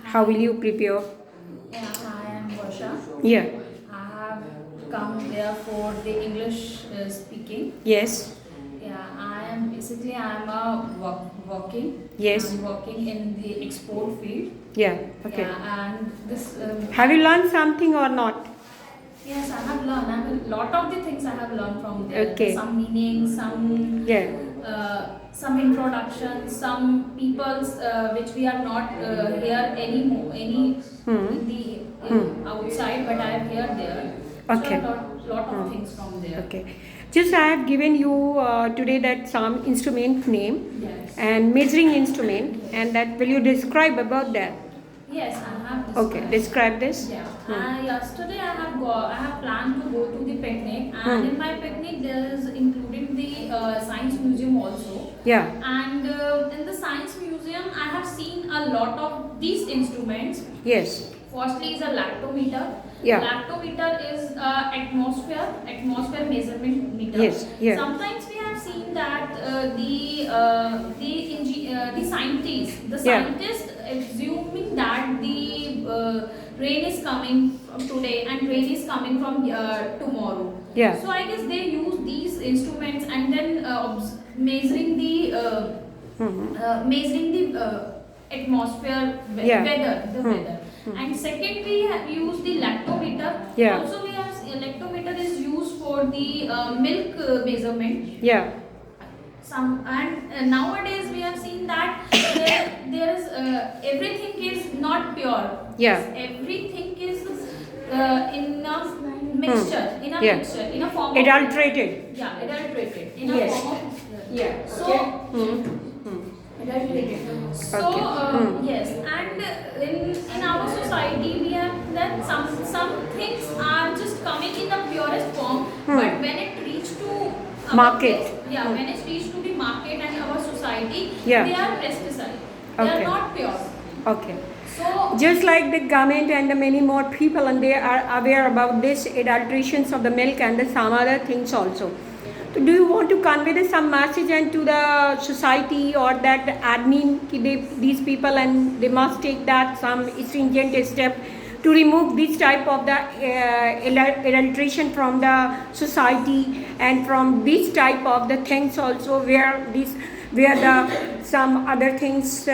How will you prepare? Yeah, I am Varsha. Yeah. I have come here for the English speaking. Yes. Yeah, I am a working. Yes. I'm working in the export field. Yeah. Okay. Yeah, and this. Have you learned something or not? Yes, I have learned. I have a lot of the things I have learned from there. Okay. Some meaning, Yeah. some introduction, some people's which we are not here anymore, any in the outside, but I have heard there. Okay. So lot of things from there. Okay. Just I have given you today that some instrument name Yes. and measuring instrument, and that will you describe about that? Yes, I have this. Okay. Describe this. Yeah. Yesterday I have planned to go to the picnic, and in my picnic there is including the science museum also. Yeah. And in the science museum, I have seen a lot of these instruments. Yes. Firstly, is a lactometer. Yeah. Lactometer is atmosphere measurement meter. Yes. Yeah. Sometimes we have seen that the scientists, Yeah. assuming that the rain is coming from today and rain is coming from tomorrow. Yeah. So I guess they use these instruments and then measuring the atmosphere Yeah. weather. And second, we have used the lactometer. Yeah. Also, we have lactometer is used for the milk measurement. Yeah. Nowadays we have seen that there is everything is not pure. Yeah. Everything is in a mixture, Yeah. in a form of Adulterated. yeah, adulterated in a Yes. form of Yeah. so adulterated. So Okay. yes, and in our society we have that some things are just coming in the purest form, but when it reach to our Market. place, when it reach to the market and our society, Yeah. they are pesticide. They Okay. are not pure. Okay. So Just like the government and the many more people, and they are aware about this adulterations of the milk and the some other things also. So do you want to convey some message and to the society or that admin these people and they must take that some stringent step to remove this type of the adulteration from the society and from this type of the things also where the some other things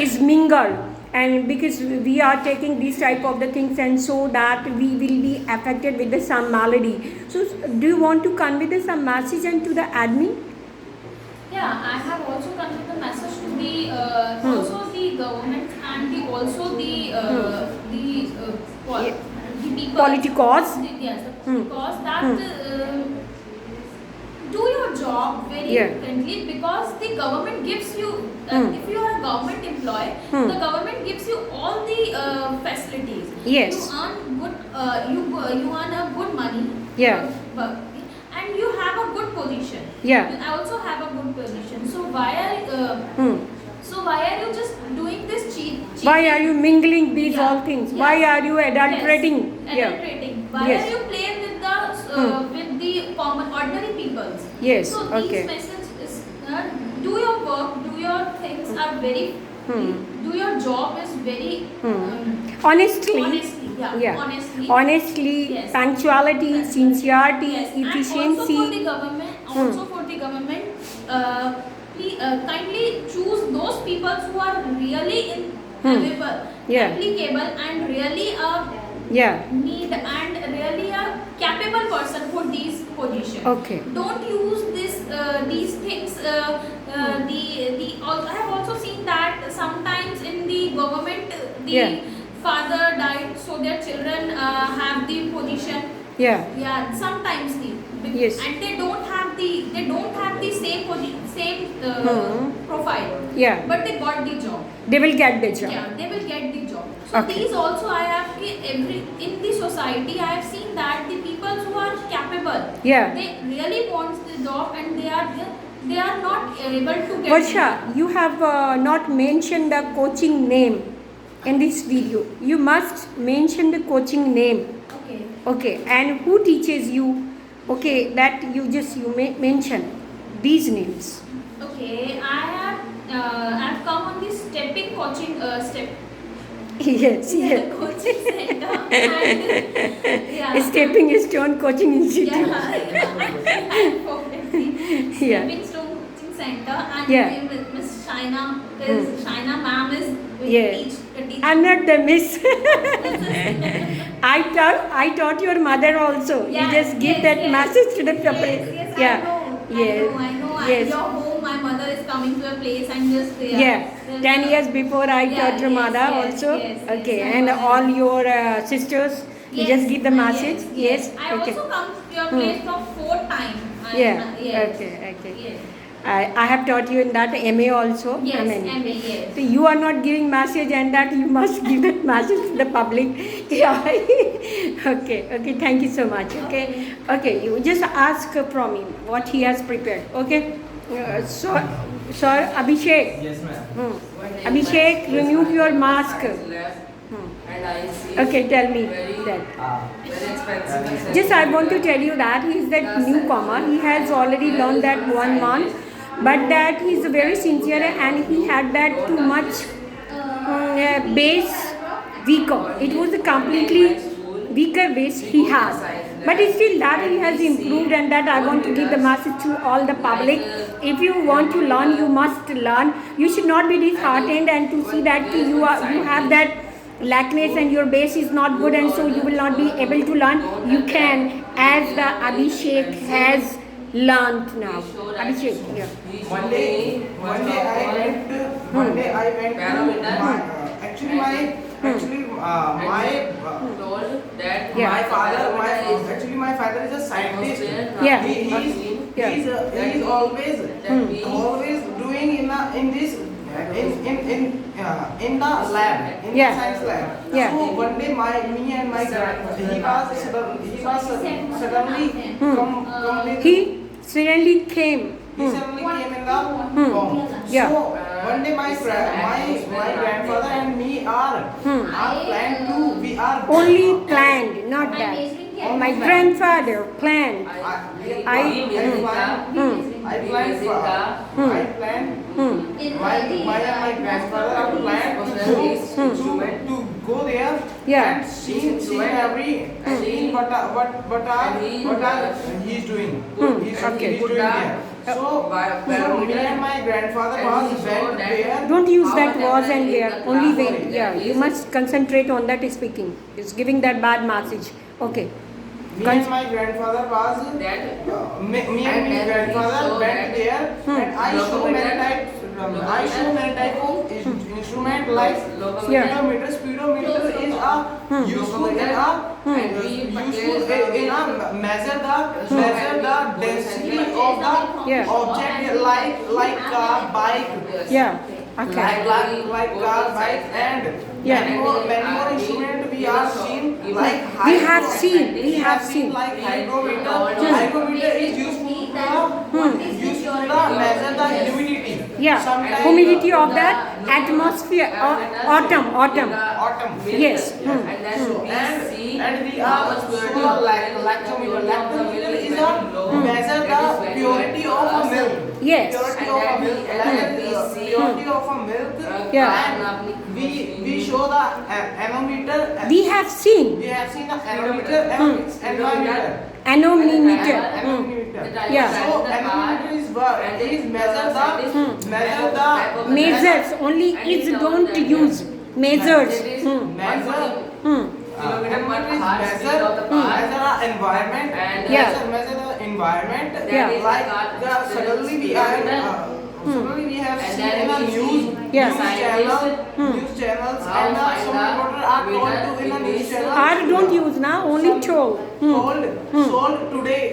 is mingled, and because we are taking these type of the things and so that we will be affected with the some malady. So do you want to convey the some message and to the admin? yeah, I have also conveyed the message to the also the government and the also Yeah. the people. Politicos. Yes, because that do your job very Yeah. friendly, because the government gives you if you are a government employee, the government gives you all the facilities. Yes. You earn good you earn a good money. Yeah. And you have a good position. Yeah. You also have a good position. So why are you just doing this cheat? Why are you mingling these Yeah. all things? Yeah. Why are you adulterating? Yes. Adulterating. Why Yes. are you playing with the common ordinary peoples? Yes. So Okay. these message is do your work, do your things are very do your job is very Honestly. honestly, Honestly, Yes. punctuality, sincerity, yes. efficiency. And also for the government, kindly choose those people who are really Yeah. applicable and really Yeah. need and really a capable person for these positions. Okay. Don't use these things. I have also seen that sometimes in the government the Yeah. father died, so their children have the position. Yeah. Yeah, sometimes Yes. and they don't have the same profile. Yeah. But they got the job. They will get the job. Yeah, they will get the job. So Okay. these also I have in the society I have seen that the people who are capable, Yeah. they really want the job and they are not able to get. Varsha, you have not mentioned the coaching name in this video. You must mention the coaching name. Okay. Okay. And who teaches you? Okay, that you mention these names. Okay, I have I've come on the stepping coaching Yes, yes. coaching center and yeah. Stepping Stone Coaching Institute. Yeah, Yeah. Stepping Stone Coaching Center and Yeah. Miss Shaina is Shaina ma'am is Yeah. teach. I'm not the miss. I taught your mother also. You Yeah, just give yes, that yes. message to the people. Yes, Yeah. I know. Yes. At your home, my mother is coming to a place and just Yeah. 10 years before I Yeah, taught your yes, mother yes, also. yes, Okay. yes, I And know. all your sisters, you Yes, just give the message. Yes. I Okay. also come to your place for 4 times. Yeah. Yes. Okay. Okay. Yes. I have taught you in that MA also. Yes, I mean, MA, yes. so you are not giving message and that you must give that message to the public. Yeah. Okay. Okay. Thank you so much. Okay. Okay. You just ask from him what he has prepared. Okay. So Abhishek. Yes, ma'am. Abhishek, remove your mask. And I see Okay. Tell me very, that. very expensive. Just I want to tell you that he is that newcomer. He has already learned that 1 month, but that he is very sincere and he had that too much base weaker. It was a completely weaker base he has. But still that he has improved and that I want to give the message to all the public. If you want to learn, you must learn. You should not be disheartened and to see that you have that lackness and your base is not good and so you will not be able to learn. You can, as the Abhishek has learned now. Abhishek, yeah. One day I went to Told that Yeah. my father is a scientist. Yeah. He's always doing in the lab, in Yeah. the science lab. Yeah. So one day me and my grandfather, he was suddenly come with. He suddenly came. He suddenly came in the home. Yeah. So one day my grandfather and me are planned to we are Only planned, not that. My grandfather planned. I planned my grandfather are planned to go there Yeah. and see every what he's doing. Okay. He's doing there. So me and my grandfather was went there. Don't use that was and where. Only when. Yeah, you must concentrate on that speaking. It's giving that bad message. Okay. Me and my grandfather was that me and my grandfather went there and I show many types of instrument like Yeah. speedometer is useful in measure the density of the Yeah. object like car, bike, Yeah. Okay. like car, bike and Yeah. many more instrument we are seen like We have seen like hygrometer. Hygrometer is useful to measure the humidity. Yeah. Sometimes Humidity of that atmosphere. Autumn. autumn. Yes. And then And we are so like lactometer. Lactometer is a measure the purity of a milk. Yes. Purity of a milk. Purity of a milk. Yeah. And we show the anemometer. We have seen. We have seen the anemometer and anemometer. Anemometer. Anemometer. Yeah. So anemometer is measure the Measures. Only is don't use. Measures. measure. Anemometer is measure our environment. Yeah. Measure the environment. Yeah. Like suddenly we have And seen then in the we news. see Yeah. News channels and some reporter are told to in the news channel. I don't use now. Only told. Sold today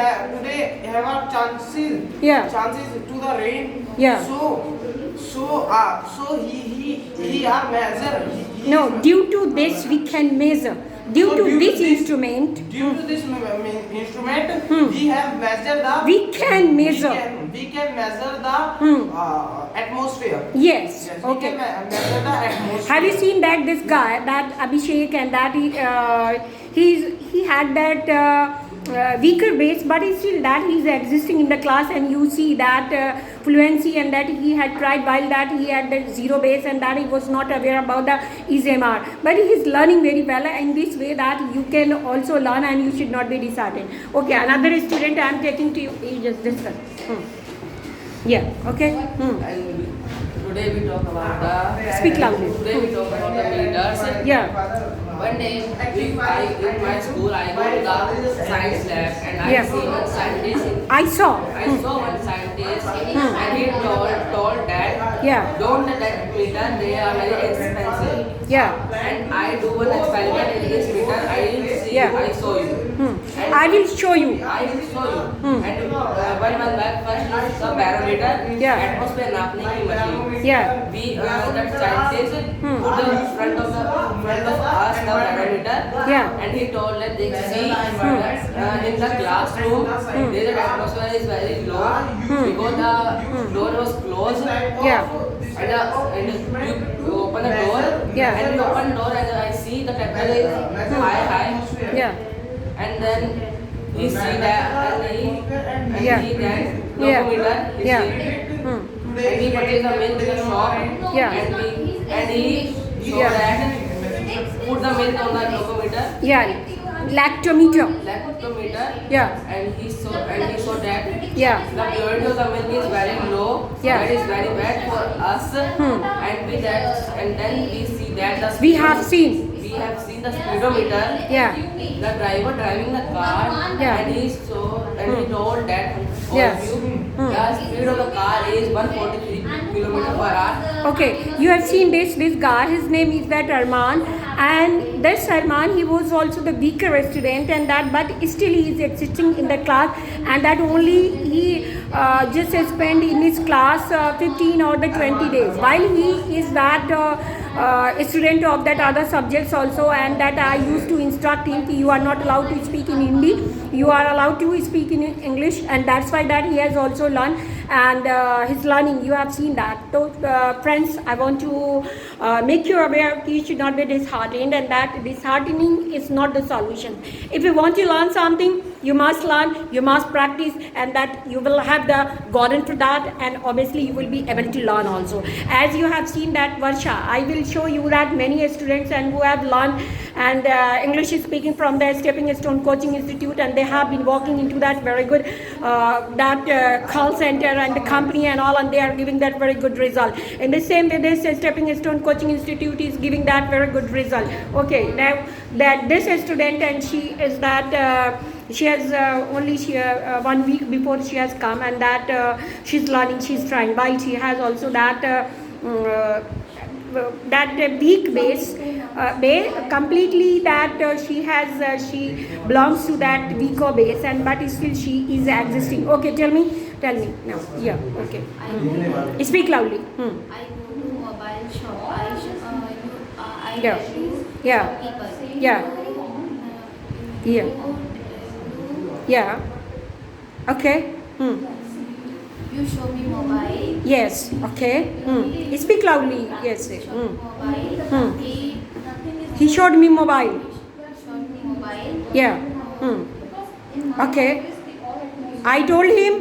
have a chances Yeah. to the rain. Yeah. So he are measure. No, due to this we can measure. Due to this instrument, Due to this instrument, we have measured the. we can measure. We can measure the atmosphere. Yes. Yes, we Okay. can measure the atmosphere. Have you seen that this guy, that Abhishek, and that he had that weaker base, but it's still that he is existing in the class, and you see that fluency, and that he had tried while that he had the zero base, and that he was not aware about the EZMR, but he is learning very well in this way that you can also learn and you should not be disheartened. Okay, another student I am taking to you. You just discuss. Yeah. Okay. And today we talk about the. Speak loudly. Today we talk about the meters. Yeah. One day, in my school, I go to the science lab and I Yeah. see one scientist. I saw. I saw one scientist and he told that Yeah. don't that meter, they are very expensive. Yeah. And I do one experiment in this meter. I will see. Yeah. I show you. And I will show you. I will show you. And 1 month back, first is the barometer. Yeah. Atmosphere napne ki machine. Yeah. We that scientist put the front of us the barometer. Yeah. And he told that they see in the classroom the atmosphere is very low because the door was closed. Yeah. And you open the door. Yeah. And you open door and I see the temperature is high. Yeah. And then he see that and he Yeah. that Yeah. locometer. He Yeah. see. And he purchased the milk in the shop. Yeah. And he showed Yeah. that put the milk on the locometer. Yeah. Lactometer. Lactometer. Yeah. And he saw that Yeah. the purity of the milk is very low. Yeah. That is very bad for us. And then we see that the We have seen. we have seen the speedometer. Yeah. The driver driving the car. Yeah. And he told that all Yeah. of you the speed of the car is 143 kilometer per hour. Okay, you have seen this guy. His name is that Arman, and this Arman, he was also the weaker student, and that, but still he is existing in the class, and that only he just spent in his class 15 or the 20 days, while he is that student of that other subjects also, and that I used to instruct him that you are not allowed to speak in Hindi, you are allowed to speak in English, and that's why that he has also learned, and his learning, you have seen that. So friends, I want to make you aware you should not be disheartened, and that disheartening is not the solution. If you want to learn something, you must learn, you must practice, and that you will have the guidance for that, and obviously you will be able to learn also. As you have seen that Varsha, I will show you that many students and who have learned and English is speaking from the Stepping Stone Coaching Institute, and they have been working into that very good call center and the company and all, and they are giving that very good result. In the same way, this Stepping Stone Coaching Institute is giving that very good result. Okay, now that this student, and she is that she has only 1 week before she has come, and that she's learning, she's trying, while she has also that weak base completely, that she has she belongs to that weaker base, and but still she is existing. Okay, tell me now. Yeah. Okay. Speak loudly. I go to mobile shop. I Yeah. review Yeah. people. Yeah. Yeah. Yeah. Okay. You show me mobile. Yes. Okay. Speak loudly. Yes. Mobile. He showed me mobile. Showed me mobile. Yeah. Okay. I told him.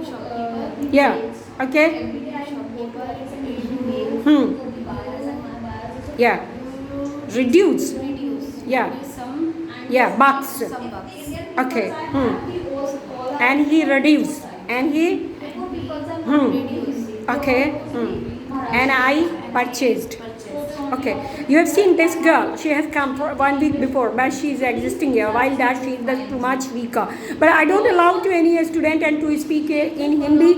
Shopkeeper. Yeah. Okay. Yeah. Reduce. Yeah. Some Yeah. Bucks. some bucks. Okay. And he reduced. And he. Okay. And I purchased. Okay, you have seen this girl. She has come for 1 week before, but she is existing here. While that she is too much weaker. But I don't allow to any student and to speak in Hindi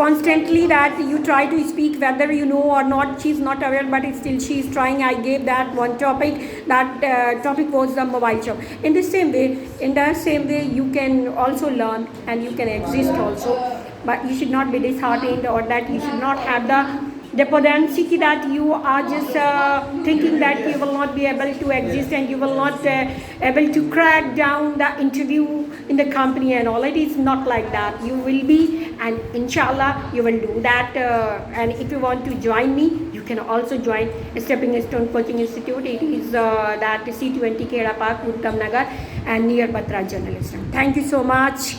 constantly. That you try to speak whether you know or not. She is not aware, but still she is trying. I gave that one topic. That topic was the mobile shop. In the same way, you can also learn and you can exist also. But you should not be disheartened, or that you should not have the dependency that you are just thinking that you will not be able to exist and you will not able to crack down the interview in the company and all. It is not like that. You will be, and inshallah you will do that. And if you want to join me, you you can also join Stepping Stone Coaching Institute. It is that C20 Keda Park, Uttam Nagar, and near Batra Journalism. Thank you so much.